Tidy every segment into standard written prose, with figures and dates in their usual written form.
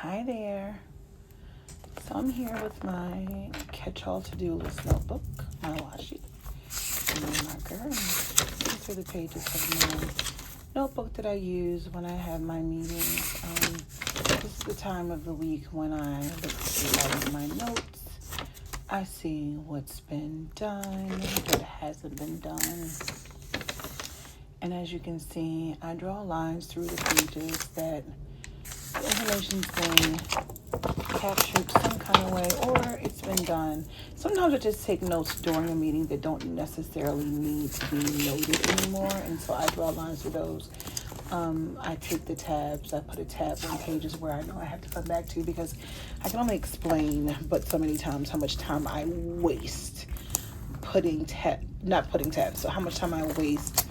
Hi there. So I'm here with my catch-all to-do list notebook, my washi, and my marker. And these are the pages of my notebook that I use when I have my meetings. This is the time of the week when I look through all of my notes. I see what's been done, what hasn't been done. And as you can see, I draw lines through the pages that the information's been captured some kind of way, or it's been done. Sometimes I just take notes during a meeting that don't necessarily need to be noted anymore, and so I draw lines through those. I take the tabs, I put a tab on pages where I know I have to come back to, because I can only explain but so many times how much time I waste so how much time I waste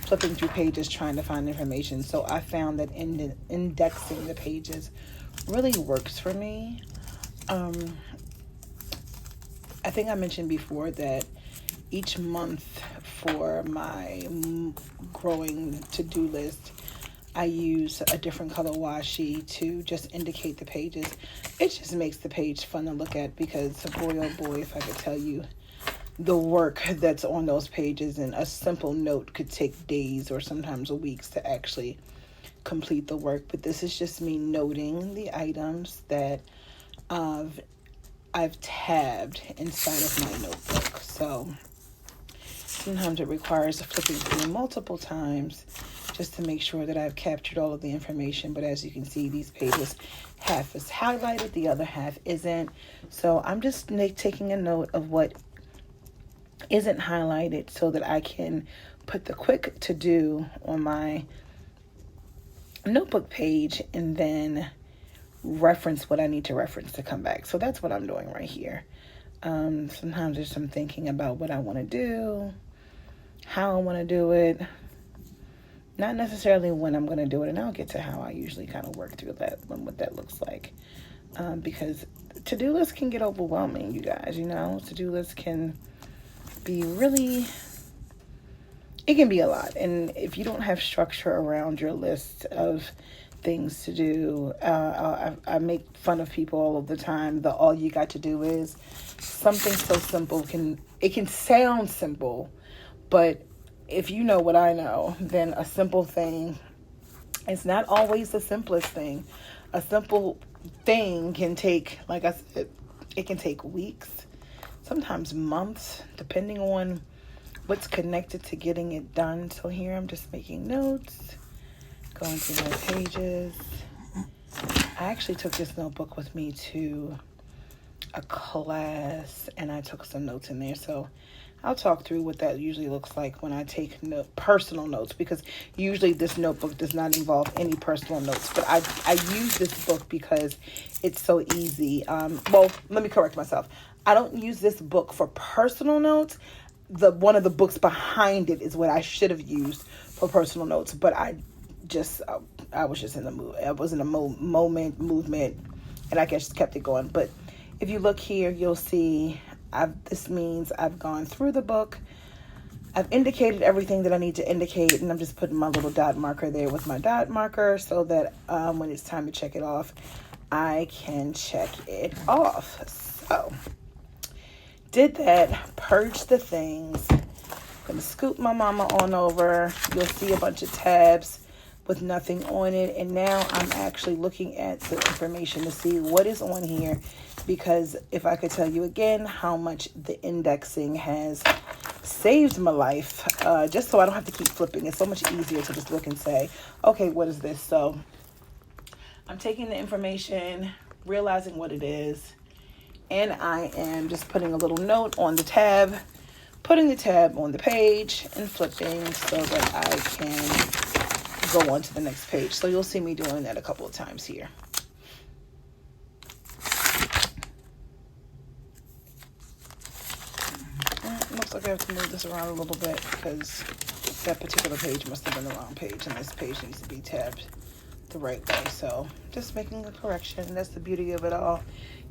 flipping through pages trying to find information. So I found that indexing the pages really works for me. I think I mentioned before that each month for my growing to-do list, I use a different color washi to just indicate the pages. It just makes the page fun to look at, because boy, oh boy, if I could tell you the work that's on those pages, and a simple note could take days or sometimes weeks to actually complete the work. But this is just me noting the items that I've tabbed inside of my notebook. So sometimes it requires flipping through multiple times just to make sure that I've captured all of the information. But as you can see, these pages, half is highlighted, the other half isn't. So I'm just taking a note of what isn't highlighted so that I can put the quick to do on my notebook page and then reference what I need to reference to come back. So that's what I'm doing right here. Sometimes there's some thinking about what I want to do, how I want to do it, not necessarily when I'm going to do it. And I'll get to how I usually kind of work through that, what that looks like. Because to-do lists can get overwhelming, you guys. To-do lists can be it can be a lot. And if you don't have structure around your list of things to do, I make fun of people all of the time. All you got to do is something so simple. It can sound simple, but if you know what I know, then a simple thing is not always the simplest thing. A simple thing can take, like I said, it can take weeks, sometimes months, depending on what's connected to getting it done. So here I'm just making notes, going through my pages. I actually took this notebook with me to a class, and I took some notes in there. So I'll talk through what that usually looks like when I take personal notes, because usually this notebook does not involve any personal notes. But I use this book because it's so easy. Well, let me correct myself. I don't use this book for personal notes. One of the books behind it is what I should have used for personal notes. But I was just in the mood. I was in a movement, and I just kept it going. But if you look here, you'll see this means I've gone through the book. I've indicated everything that I need to indicate, and I'm just putting my little dot marker there with my dot marker so that when it's time to check it off, I can check it off. So, did that, purge the things. I'm going to scoop my mama on over. You'll see a bunch of tabs with nothing on it. And now I'm actually looking at the information to see what is on here, because if I could tell you again how much the indexing has saved my life, just so I don't have to keep flipping. It's so much easier to just look and say, okay, what is this? So I'm taking the information, realizing what it is, and I am just putting a little note on the tab, putting the tab on the page, and flipping so that I can go on to the next page. So you'll see me doing that a couple of times here. Looks like I have to move this around a little bit, because that particular page must have been the wrong page, and this page needs to be tabbed the right way. So just making a correction. That's the beauty of it all.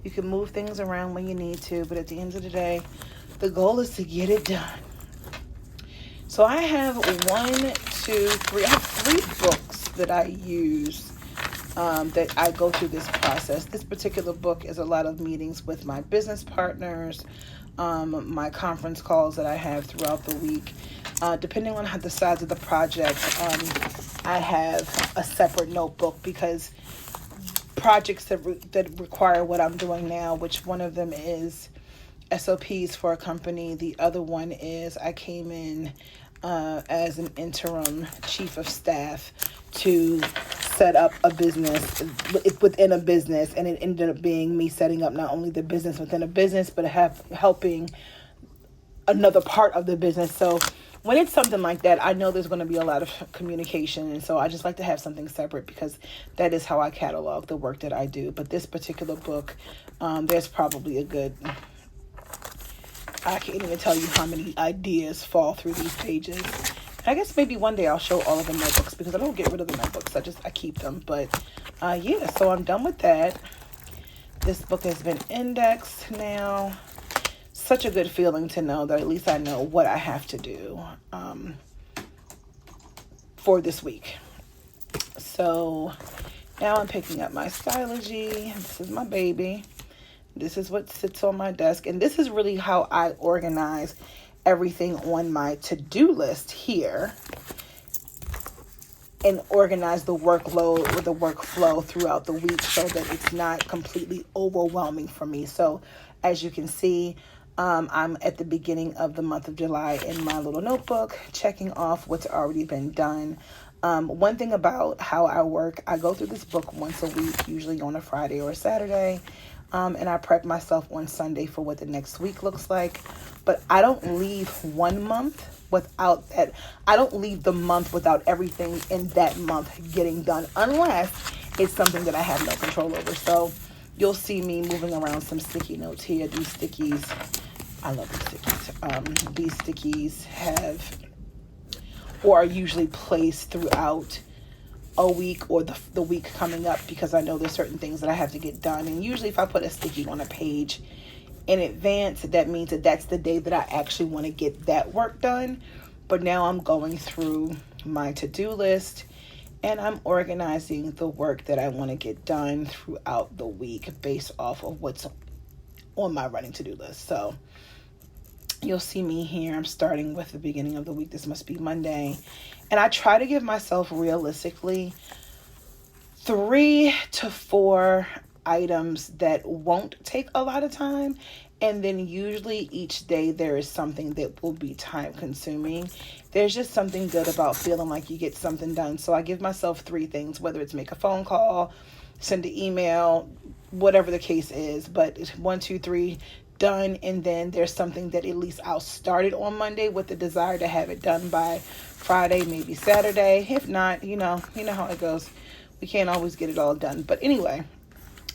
You can move things around when you need to, but at the end of the day, the goal is to get it done. So I have I have 3 books that I use that I go through this process. This particular book is a lot of meetings with my business partners, my conference calls that I have throughout the week. Depending on the size of the project, I have a separate notebook because projects that require what I'm doing now, which one of them is SOPs for a company. The other one is I came in as an interim chief of staff to set up a business within a business, and it ended up being me setting up not only the business within a business, but helping another part of the business. So when it's something like that, I know there's going to be a lot of communication, and so I just like to have something separate because that is how I catalog the work that I do. But this particular book, there's probably a good, I can't even tell you how many ideas fall through these pages. I guess maybe one day I'll show all of the notebooks because I don't get rid of the notebooks. I keep them. But yeah, so I'm done with that. This book has been indexed now. Such a good feeling to know that at least I know what I have to do for this week. So now I'm picking up my Stylogy. This is my baby. This is what sits on my desk. And this is really how I organize everything on my to-do list here and organize the workload or the workflow throughout the week so that it's not completely overwhelming for me. So as you can see, I'm at the beginning of the month of July in my little notebook, checking off what's already been done. One thing about how I work, I go through this book once a week, usually on a Friday or a Saturday. And I prep myself on Sunday for what the next week looks like. But I don't leave 1 month without that. I don't leave the month without everything in that month getting done, unless it's something that I have no control over. So you'll see me moving around some sticky notes here. These stickies, I love these stickies. These stickies have, or are usually placed throughout a week or the week coming up because I know there's certain things that I have to get done. And usually if I put a sticky on a page in advance, that means that that's the day that I actually want to get that work done. But now I'm going through my to-do list and I'm organizing the work that I want to get done throughout the week based off of what's on my running to-do list. So you'll see me here. I'm starting with the beginning of the week. This must be Monday. And I try to give myself realistically 3 to 4 items that won't take a lot of time. And then usually each day there is something that will be time consuming. There's just something good about feeling like you get something done. So I give myself 3 things, whether it's make a phone call, send an email, whatever the case is. But it's 1, 2, 3 done. And then there's something that at least I'll start it on Monday with the desire to have it done by Friday, maybe Saturday. If not, you know how it goes. We can't always get it all done. But anyway,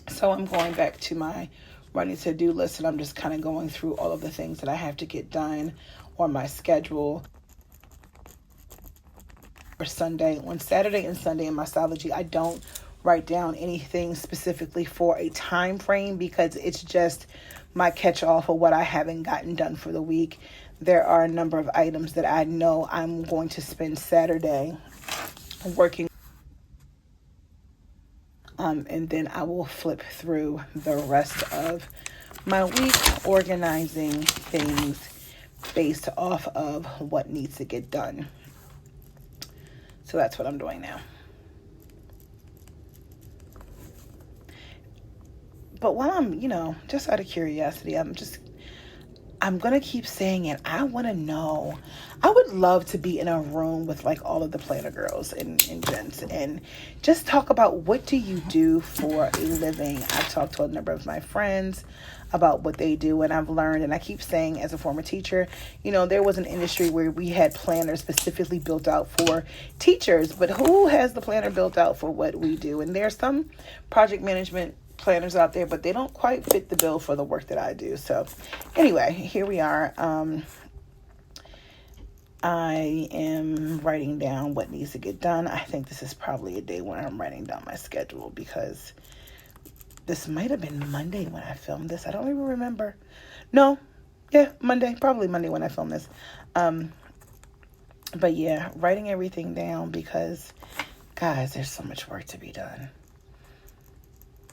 so I'm going back to my running to-do list and I'm just kind of going through all of the things that I have to get done on my schedule for Sunday. On Saturday and Sunday in my Stylogy, I don't write down anything specifically for a time frame because it's just my catch-all for what I haven't gotten done for the week. There are a number of items that I know I'm going to spend Saturday working and then I will flip through the rest of my week organizing things based off of what needs to get done. So that's what I'm doing now. But while I'm, just out of curiosity, I'm going to keep saying it. I want to know. I would love to be in a room with like all of the planner girls and gents and just talk about what do you do for a living. I've talked to a number of my friends about what they do and I've learned, and I keep saying as a former teacher, there was an industry where we had planners specifically built out for teachers, but who has the planner built out for what we do? And there's some project management planners out there, but they don't quite fit the bill for the work that I do. So anyway, here we are. I am writing down what needs to get done. I think this is probably a day when I'm writing down my schedule because this might have been Monday when I filmed this. I don't even remember. No, yeah, Monday, probably Monday when I filmed this. But yeah, writing everything down because guys, there's so much work to be done.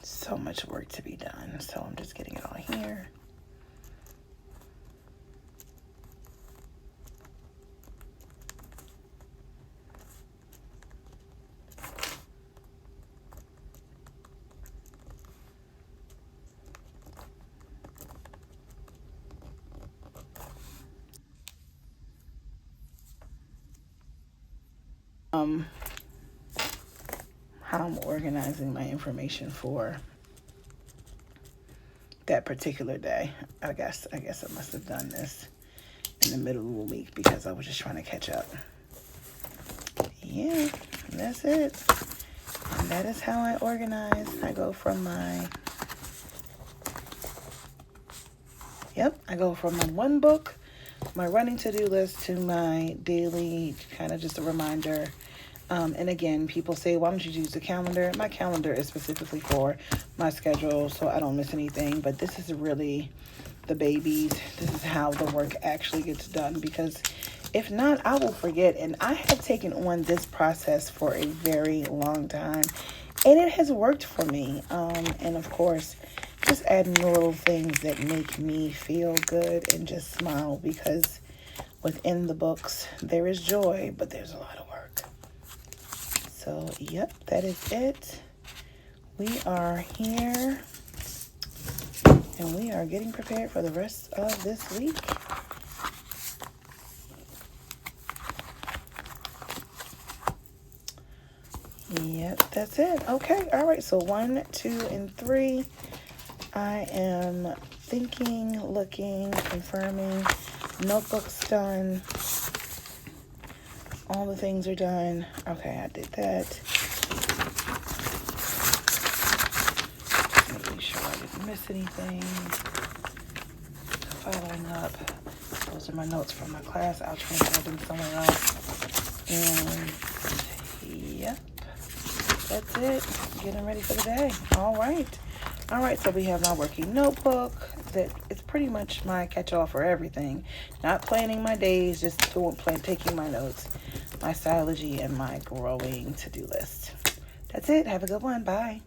So much work to be done. So I'm just getting it all here. How I'm organizing my information for that particular day. I guess I must have done this in the middle of the week because I was just trying to catch up. Yeah, that's it. And that is how I organize. I go from my one book, my running to-do list, to my daily kind of just a reminder. And again, people say, why don't you use a calendar? My calendar is specifically for my schedule, so I don't miss anything. But this is really the babies. This is how the work actually gets done, because if not, I will forget. And I have taken on this process for a very long time, and it has worked for me. And of course, just adding little things that make me feel good and just smile, because within the books, there is joy, but there's a lot of work. So, yep, that is it. We are here, and we are getting prepared for the rest of this week. Yep, that's it. Okay, all right, so 1, 2, and 3. I am thinking, looking, confirming. Notebook's done. All the things are done. Okay, I did that. Just making sure I didn't miss anything. Following up. Those are my notes from my class. I'll transfer them somewhere else. And yep, that's it. Getting ready for the day. All right, so we have my working notebook. That it's pretty much my catch-all for everything. Not planning my days, just taking my notes, my Psychology, and my growing to-do list. That's it. Have a good one. Bye.